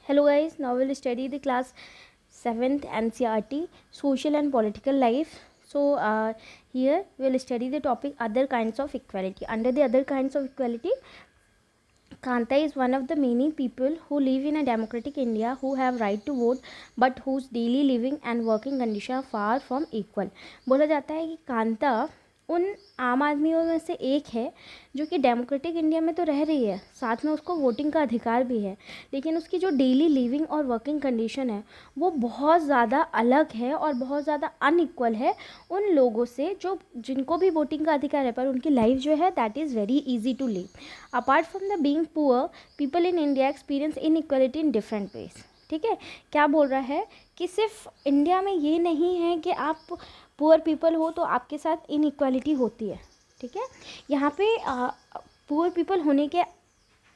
Hello guys, now we'll study the class 7th NCERT Social and Political Life. So here we'll study the topic other kinds of equality. Under the other kinds of equality, Kanta is one of the many people who live in a democratic India who have right to vote but whose daily living and working condition are far from equal. बोला जाता है कि कांता उन आम आदमियों में से एक है जो कि डेमोक्रेटिक इंडिया में तो रह रही है, साथ में उसको वोटिंग का अधिकार भी है, लेकिन उसकी जो डेली लिविंग और वर्किंग कंडीशन है वो बहुत ज़्यादा अलग है और बहुत ज़्यादा अनइक्वल है उन लोगों से जो जिनको भी वोटिंग का अधिकार है पर उनकी लाइफ जो है that is very easy to live. Apart from the being poor, people in India experience inequality in different ways. ठीक है, क्या बोल रहा है कि सिर्फ इंडिया में ये नहीं है कि आप पुअर पीपल हो तो आपके साथ इनइक्वालिटी होती है. ठीक है, यहाँ पे पुअर पीपल होने के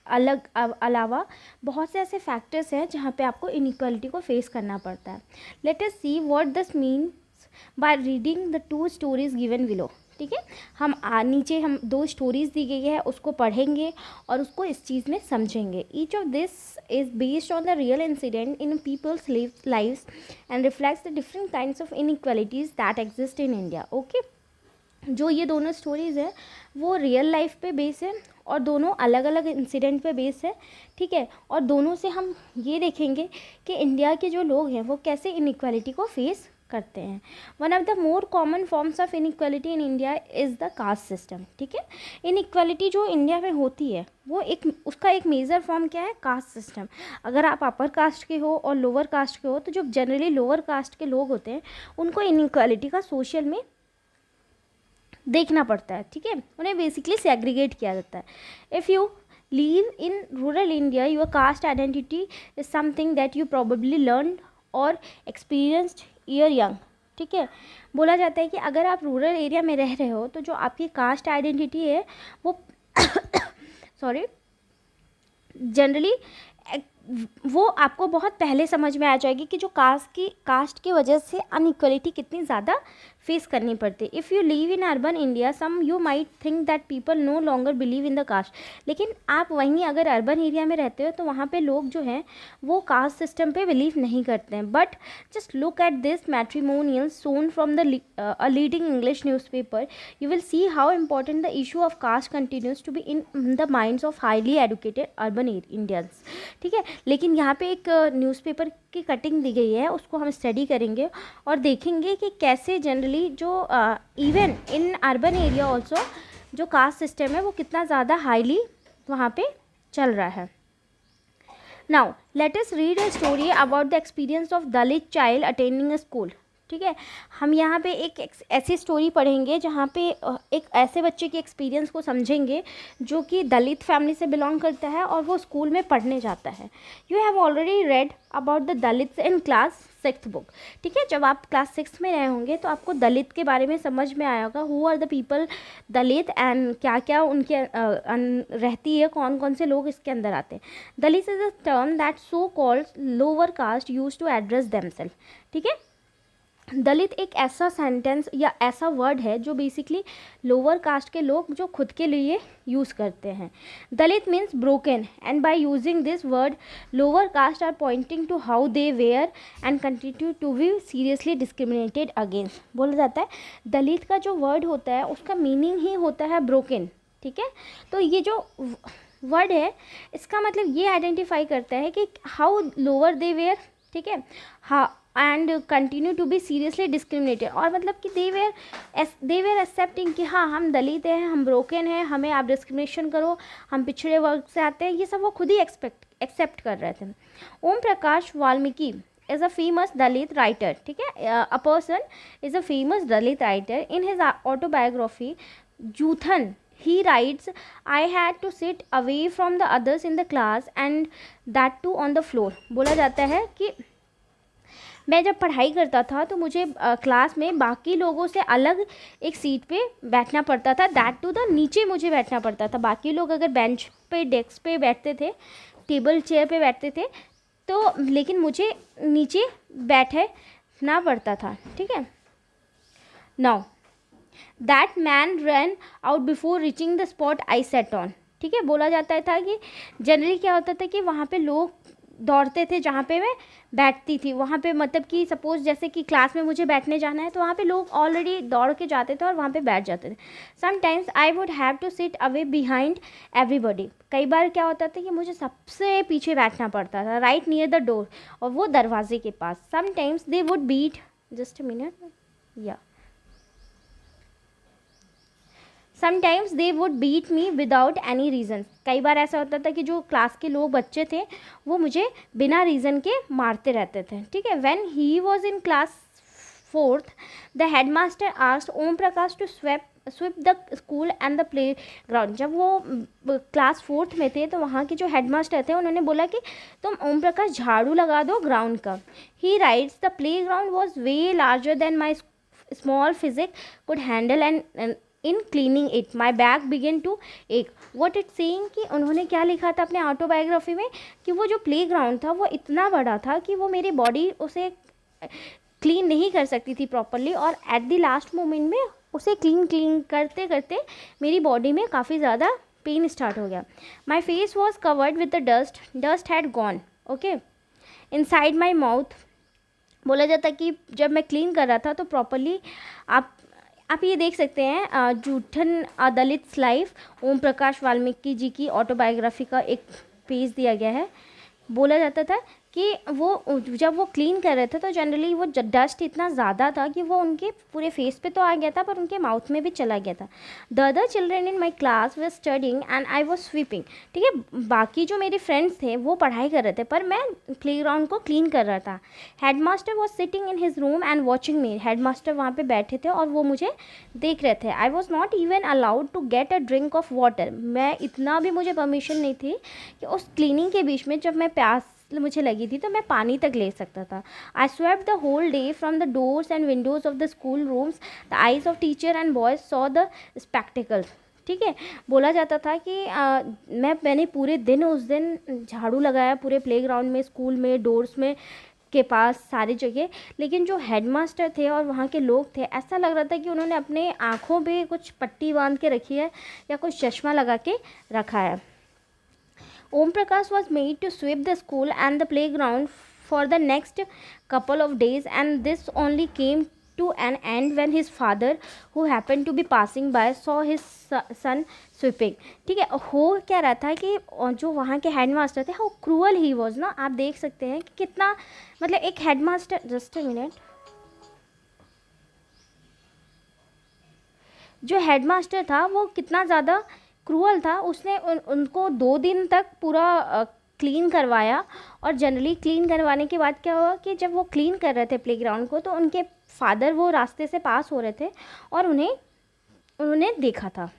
अलावा बहुत से ऐसे फैक्टर्स हैं जहाँ पे आपको इनइक्वालिटी को फेस करना पड़ता है. Let us see what this means by reading the two stories given below. ठीक है, हम नीचे हम दो स्टोरीज दी गई है उसको पढ़ेंगे और उसको इस चीज़ में समझेंगे. Each of this is based on the real incident in people's lives and reflects the different kinds of inequalities that exist in India. Okay, जो ये दोनों स्टोरीज़ है वो रियल लाइफ पे बेस है और दोनों अलग अलग इंसिडेंट पे बेस है. ठीक है, और दोनों से हम ये देखेंगे कि इंडिया के जो लोग हैं वो कैसे इनइक्वालिटी को फेस करते हैं. One of the more common forms of inequality in India is the caste system. ठीक है, इनइक्वालिटी जो इंडिया में होती है वो उसका एक मेजर फॉर्म क्या है, कास्ट सिस्टम. अगर आप अपर कास्ट के हो और लोअर कास्ट के हो तो जो जनरली लोअर कास्ट के लोग होते हैं उनको इनइक्वालिटी का सोशल में देखना पड़ता है. ठीक है, उन्हें बेसिकली सेग्रीगेट किया जाता है. If you live in rural India, your caste identity is something that you probably learned or experienced year young. ठीक है, बोला जाता है कि अगर आप रूरल एरिया में रह रहे हो तो जो आपकी कास्ट आइडेंटिटी है वो सॉरी जनरली वो आपको बहुत पहले समझ में आ जाएगी कि जो कास्ट की वजह से अनइक्वलिटी कितनी ज़्यादा फेस करनी पड़ती है. If you live in urban India some you might think that people no longer believe in the caste. लेकिन आप वहीं अगर अर्बन एरिया में रहते हो तो वहाँ पे लोग जो हैं वो कास्ट सिस्टम पे बिलीव नहीं करते हैं. But just look at this matrimonial zone from the leading English newspaper. You will see how important the issue of caste continues to be in the minds of highly educated urban Indians. ठीक है, लेकिन यहाँ पे एक newspaper की cutting दी गई है उसको हम स्टडी करेंगे और देखेंगे कि कैसे जनरली जो even in urban area also जो कास्ट सिस्टम है वो कितना ज़्यादा हाईली वहाँ पे चल रहा है. Now let us read a story about the experience of Dalit child attending a school. ठीक है, हम यहाँ पे एक ऐसी स्टोरी पढ़ेंगे जहाँ पे एक ऐसे बच्चे के एक्सपीरियंस को समझेंगे जो कि दलित फैमिली से बिलोंग करता है और वो स्कूल में पढ़ने जाता है. You have already read about the Dalits in class 6th book. ठीक है, जब आप क्लास 6 में रहे होंगे तो आपको दलित के बारे में समझ में आया होगा. Who are the people Dalit and क्या क्या उनके रहती है, कौन कौन से लोग इसके अंदर आते हैं. Dalit is a term that so called lower caste use to address themself. ठीक है, दलित एक ऐसा सेंटेंस या ऐसा वर्ड है जो बेसिकली लोअर कास्ट के लोग जो खुद के लिए यूज़ करते हैं. Dalit means broken and by using this word lower caste are pointing to how they were and continue to be seriously discriminated against. बोला जाता है दलित का जो वर्ड होता है उसका मीनिंग ही होता है ब्रोकन. ठीक है, तो ये जो वर्ड है इसका मतलब ये आइडेंटिफाई करता है कि हाउ लोअर दे वेयर. ठीक है, हाँ and continue to be seriously discriminated और मतलब कि दे वेयर एक्सेप्टिंग कि हाँ हम दलित हैं, हम ब्रोकन हैं, हमें आप डिस्क्रिमिनेशन करो, हम पिछड़े वर्ग से आते हैं, ये सब वो खुद ही एक्सेप्ट कर रहे थे. Om Prakash Valmiki is a famous Dalit writer. ठीक है, a person is a famous Dalit writer. In his autobiography Juthan he writes, I had to sit away from the others in the class and that too on the floor. बोला जाता है कि मैं जब पढ़ाई करता था तो मुझे क्लास में बाकी लोगों से अलग एक सीट पे बैठना पड़ता था. दैट टू द नीचे मुझे बैठना पड़ता था. बाकी लोग अगर बेंच पे डेस्क पे बैठते थे, टेबल चेयर पे बैठते थे तो लेकिन मुझे नीचे बैठना पड़ता था. ठीक है, now that man run out before reaching the spot I set on. ठीक है, बोला जाता था कि जनरली क्या होता था कि वहाँ पे लोग दौड़ते थे जहाँ पे मैं बैठती थी, वहाँ पे मतलब कि सपोज़ जैसे कि क्लास में मुझे बैठने जाना है तो वहाँ पे लोग ऑलरेडी दौड़ के जाते थे और वहाँ पे बैठ जाते थे. Sometimes I would have to sit away behind everybody. कई बार क्या होता था कि मुझे सबसे पीछे बैठना पड़ता था, राइट नियर द डोर, और वो दरवाजे के पास. Sometimes they would beat, just a minute, या sometimes they would beat me without any reason. कई बार ऐसा होता था कि जो क्लास के लोग बच्चे थे वो मुझे बिना रीज़न के मारते रहते थे. ठीक है. When he was in class 4th the headmaster asked Om Prakash to sweep the school and the playground. जब वो क्लास 4th में थे तो वहाँ के जो हेड मास्टर थे उन्होंने बोला कि तुम ओम प्रकाश झाड़ू लगा दो ग्राउंड का. He writes the playground was way larger than my small physique could handle and in cleaning it my back began to ache. What it saying कि उन्होंने क्या लिखा था अपने ऑटोबायोग्राफी में कि वो जो प्ले ग्राउंड था वो इतना बड़ा था कि वो मेरी बॉडी उसे क्लीन नहीं कर सकती थी प्रॉपरली, और एट द लास्ट मोमेंट में उसे क्लीन करते करते मेरी बॉडी में काफ़ी ज़्यादा पेन स्टार्ट हो गया. My face was covered with the dust had gone okay inside my mouth. बोला जाता कि जब मैं क्लीन कर रहा था तो प्रॉपरली आप ये देख सकते हैं जूठन अ दलित्स लाइफ, ओम प्रकाश वाल्मीकि जी की ऑटोबायोग्राफी का एक पेज दिया गया है. बोला जाता था कि वो जब वो क्लीन कर रहे थे तो जनरली वो डस्ट इतना ज़्यादा था कि वो उनके पूरे फेस पे तो आ गया था पर उनके माउथ में भी चला गया था. The other children in my class way studying and I was sweeping. ठीक है. बाकी जो मेरे फ्रेंड्स थे वो पढ़ाई कर रहे थे पर मैं प्लेग्राउंड को क्लीन कर रहा था. Head master was sitting in his room and watching me. Head master वहाँ पे बैठे थे और वो मुझे देख रहे थे. I was not even allowed to get a drink of water. मैं इतना भी मुझे परमिशन नहीं थी कि उस क्लीनिंग के बीच में जब मैं प्यास मुझे लगी थी तो मैं पानी तक ले सकता था. I swept the whole day from the doors and windows of the school rooms. The eyes of teacher and boys saw the spectacles. ठीक है. बोला जाता था कि मैंने पूरे दिन उस दिन झाड़ू लगाया पूरे प्लेग्राउंड में, स्कूल में, डोर्स में के पास, सारी जगह. लेकिन जो हेडमास्टर थे और वहाँ के लोग थे ऐसा लग रहा था कि उन्होंने अपने आँखों पे कुछ पट्टी बांध के रखी है या कुछ चश्मा लगा के रखा है. Om Prakash was made to sweep the school and the playground for the next couple of days, and this only came to an end when his father, who happened to be passing by, saw his son sweeping. ठीक है. हो क्या रहा था कि जो वहाँ के हेडमास्टर थे, हाउ क्रूअल ही वॉज ना. आप देख सकते हैं कि कितना मतलब एक हेडमास्टर, जस्ट अ मिनट, जो हेडमास्टर था वो कितना ज़्यादा क्रूअल था. उसने उनको 2 दिन तक पूरा क्लीन करवाया, और जनरली क्लीन करवाने के बाद क्या हुआ कि जब वो क्लीन कर रहे थे प्लेग्राउंड को तो उनके फादर वो रास्ते से पास हो रहे थे और उन्होंने देखा था.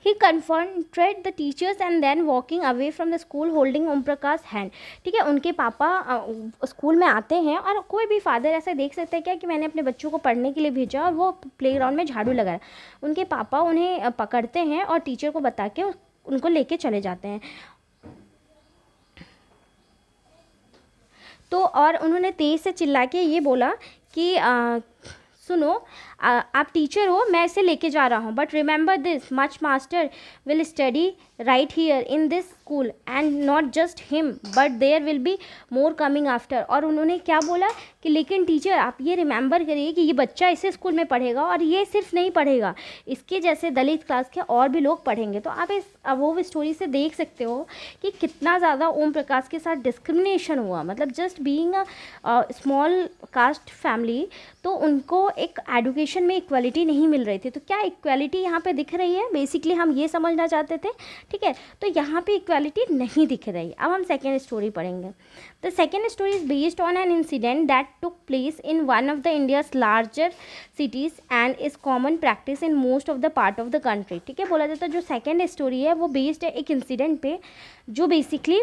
He confronted the teachers and then walking away from the school holding Om Prakash's hand. ठीक है. उनके पापा स्कूल में आते हैं और कोई भी फादर ऐसा देख सकता है क्या कि मैंने अपने बच्चों को पढ़ने के लिए भेजा और वो प्लेग्राउंड में झाड़ू लगाया. उनके पापा उन्हें पकड़ते हैं और टीचर को बता के उनको लेके चले जाते हैं. तो और उन्होंने तेज़ से चिल्ला के ये बोला कि सुनो, आप टीचर हो, मैं इसे लेके जा रहा हूँ, but remember this much master will study right here in this school and not just him but there will be more coming after. और उन्होंने क्या बोला कि लेकिन टीचर आप ये रिमेंबर करिए कि ये बच्चा इसी स्कूल में पढ़ेगा और ये सिर्फ नहीं पढ़ेगा, इसके जैसे दलित क्लास के और भी लोग पढ़ेंगे. तो आप इस वो स्टोरी से देख सकते हो कि कितना ज़्यादा ओम प्रकाश के साथ डिस्क्रिमिनेशन हुआ. मतलब just being a small caste family, तो उनको एक एजुकेशन में इक्वालिटी नहीं मिल रही थी. तो क्या इक्वालिटी यहाँ पे दिख रही है, बेसिकली हम ये समझना चाहते थे. ठीक है. तो यहाँ पे इक्वालिटी नहीं दिख रही. अब हम सेकेंड स्टोरी पढ़ेंगे. The second story is based on an incident that took place in one of the India's larger cities and is common practice in most of the part of the country. ठीक है. बोला जाता है जो second story है वो based है एक इंसिडेंट पे जो बेसिकली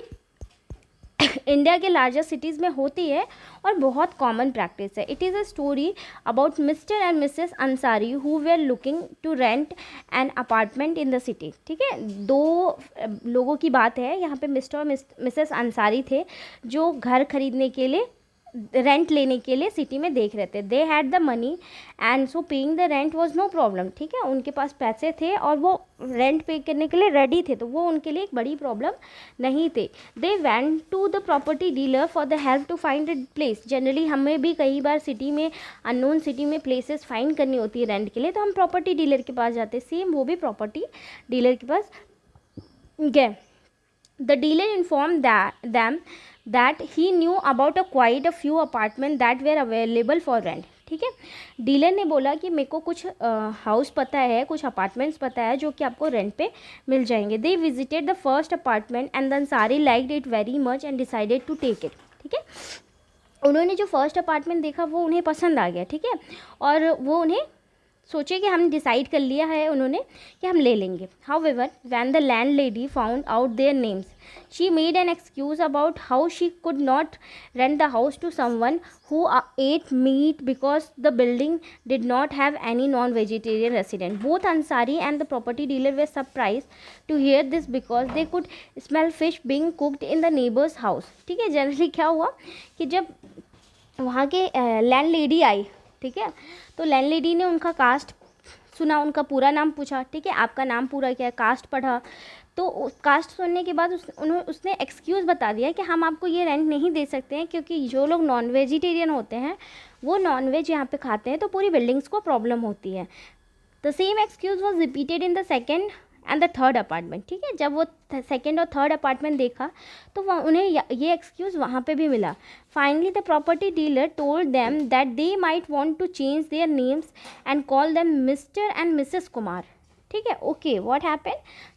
इंडिया के लार्जर सिटीज़ में होती है और बहुत कॉमन प्रैक्टिस है. It is a story about Mr and Mrs Ansari who were looking to rent an apartment in the city. ठीक है. 2 लोगों की बात है यहाँ पे. मिस्टर और मिसेस अंसारी थे जो घर खरीदने के लिए रेंट लेने के लिए सिटी में देख रहे थे. They had the money and so paying the rent was no problem. ठीक है, उनके पास पैसे थे और वो रेंट पे करने के लिए रेडी थे, तो वो उनके लिए एक बड़ी प्रॉब्लम नहीं थे. They went to the property dealer for the help to find a place. Generally हमें भी कई बार सिटी में, अननोन सिटी में प्लेसेस फाइंड करनी होती है रेंट के लिए, तो हम प्रॉपर्टी डीलर के पास जाते हैं. सेम वो भी प्रॉपर्टी डीलर के पास गए. The dealer informed them that he knew about quite a few apartments that were available for rent. ठीक है, डीलर ने बोला कि मेरे को कुछ हाउस पता है, कुछ अपार्टमेंट्स पता है जो कि आपको रेंट पे मिल जाएंगे. They visited the first apartment and the Ansari liked it very much and decided to take it. ठीक है, उन्होंने जो फर्स्ट अपार्टमेंट देखा वो उन्हें पसंद आ गया. ठीक है, और वो उन्हें सोचे कि हम डिसाइड कर लिया है उन्होंने कि हम ले लेंगे. However when the landlady found out their names she made an excuse about how she could not rent the house to someone who ate meat because the building did not have any non-vegetarian resident. Both Ansari and the property dealer were surprised to hear this because they could smell fish being cooked in the neighbor's house. ठीक है, generally क्या हुआ कि जब वहाँ के landlady आई, ठीक है, तो लैंडलेडी ने उनका कास्ट सुना, उनका पूरा नाम पूछा. ठीक है, आपका नाम पूरा क्या है, कास्ट पढ़ा. तो कास्ट सुनने के बाद उसने एक्सक्यूज़ बता दिया कि हम आपको ये रेंट नहीं दे सकते हैं क्योंकि जो लोग नॉन वेजिटेरियन होते हैं वो नॉन वेज यहाँ पे खाते हैं, तो पूरी बिल्डिंग्स को प्रॉब्लम होती है. The same excuse was repeated in the second and the third apartment. ठीक है, जब वो सेकेंड और थर्ड अपार्टमेंट देखा तो उन्हें ये एक्सक्यूज़ वहाँ पे भी मिला. Finally the property dealer told them that they might want to change their names and call them Mr and Mrs Kumar. ठीक है, ओके, व्हाट हैपन,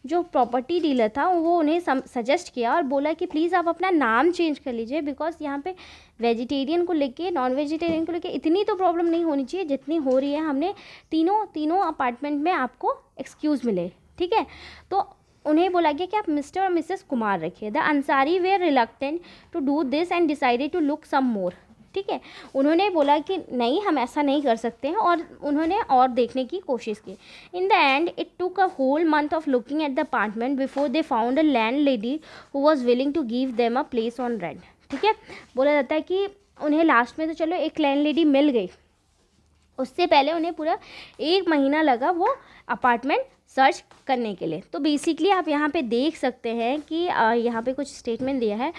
जो प्रॉपर्टी डीलर था वो उन्हें सजेस्ट किया और बोला कि प्लीज़ आप अपना नाम चेंज कर लीजिए बिकॉज यहाँ पे वेजिटेरियन को लेके, नॉन वेजिटेरियन को लेके इतनी तो प्रॉब्लम नहीं होनी चाहिए जितनी हो रही है. हमने तीनों अपार्टमेंट में आपको एक्सक्यूज़ मिले. ठीक है, तो उन्हें बोला गया कि आप मिस्टर और मिसेस कुमार रखिए. The Ansari were reluctant to do this and decided to look some more. ठीक है, उन्होंने बोला कि नहीं, हम ऐसा नहीं कर सकते हैं, और उन्होंने और देखने की कोशिश की. In the end it took a whole month of looking at the apartment before they found a landlady who was willing to give them a place on rent. ठीक है, बोला जाता है कि उन्हें लास्ट में तो चलो एक लैंड लेडी मिल गई, उससे पहले उन्हें पूरा 1 महीना लगा वो अपार्टमेंट सर्च करने के लिए. तो बेसिकली आप यहाँ पे देख सकते हैं कि यहाँ पे कुछ स्टेटमेंट दिया है.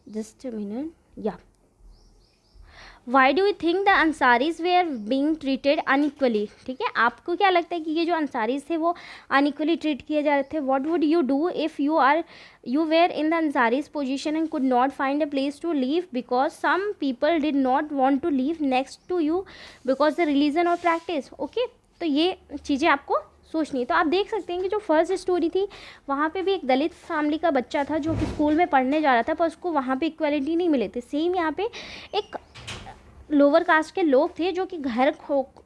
Just a minute. या why do you think the Ansaris they are being treated unequally. ठीक है, आपको क्या लगता है कि ये जो अंसारीज थे वो अनइक्वली ट्रीट किए जा रहे थे. What would you do if you were in the Ansari's position and could not find a place to live because some people did not want to live next to you because the religion or practice. Okay, तो ये चीज़ें आपको सोचनी है. तो आप देख सकते हैं कि जो फर्स्ट स्टोरी थी वहाँ पे भी एक दलित फैमिली का बच्चा था जो कि स्कूल में पढ़ने जा रहा था, पर उसको वहाँ पे इक्वलिटी नहीं मिले थे. सेम यहाँ पे एक लोअर कास्ट के लोग थे जो कि घर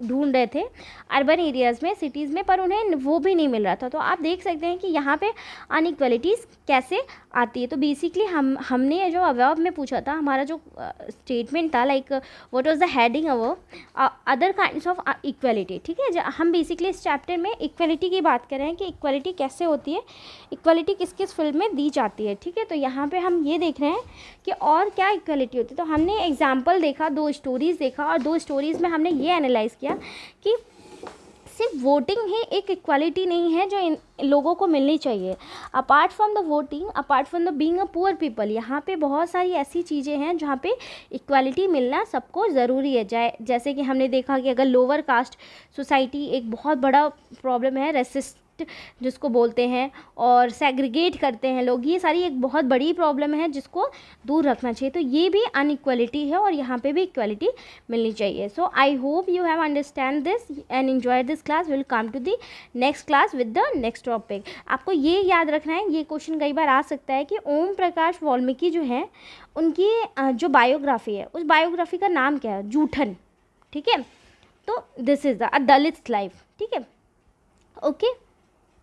ढूंढ रहे थे अर्बन एरियाज़ में, सिटीज़ में, पर उन्हें वो भी नहीं मिल रहा था. तो आप देख सकते हैं कि यहाँ पे अनइक्वलिटीज़ कैसे आती है. तो बेसिकली हमने जो अबव में पूछा था, हमारा जो स्टेटमेंट था, like what was the heading above, other kinds of equality. ठीक है, हम बेसिकली इस चैप्टर में इक्वलिटी की बात कर रहे हैं कि इक्वलिटी कैसे होती है, इक्वलिटी किस किस फील्ड में दी जाती है. ठीक है, तो यहाँ पर हम ये देख रहे हैं कि और क्या इक्वलिटी होती है. तो हमने एग्जाम्पल देखा, 2 स्टोरीज़ देखा, और 2 स्टोरीज़ में हमने ये एनालाइज़ किया कि सिर्फ वोटिंग ही एक इक्वालिटी नहीं है जो इन लोगों को मिलनी चाहिए. Apart from the voting, apart from the being a poor people, यहाँ पे बहुत सारी ऐसी चीज़ें हैं जहाँ पे इक्वालिटी मिलना सबको ज़रूरी है. जैसे कि हमने देखा कि अगर लोअर कास्ट सोसाइटी एक बहुत बड़ा प्रॉब्लम है, रेसिस्ट जिसको बोलते हैं, और सेग्रीगेट करते हैं लोग, ये सारी एक बहुत बड़ी प्रॉब्लम है जिसको दूर रखना चाहिए. तो ये भी अनइक्वलिटी है और यहाँ पे भी इक्वलिटी मिलनी चाहिए. So I hope you have understand this and enjoy this class. Will come to the next class with the next topic. आपको ये याद रखना है, ये क्वेश्चन कई बार आ सकता है कि ओम प्रकाश वाल्मीकि जो है उनकी जो बायोग्राफी है, उस बायोग्राफी का नाम क्या है, जूठन. ठीक है, तो this is the Dalit life. ठीक है, ओके.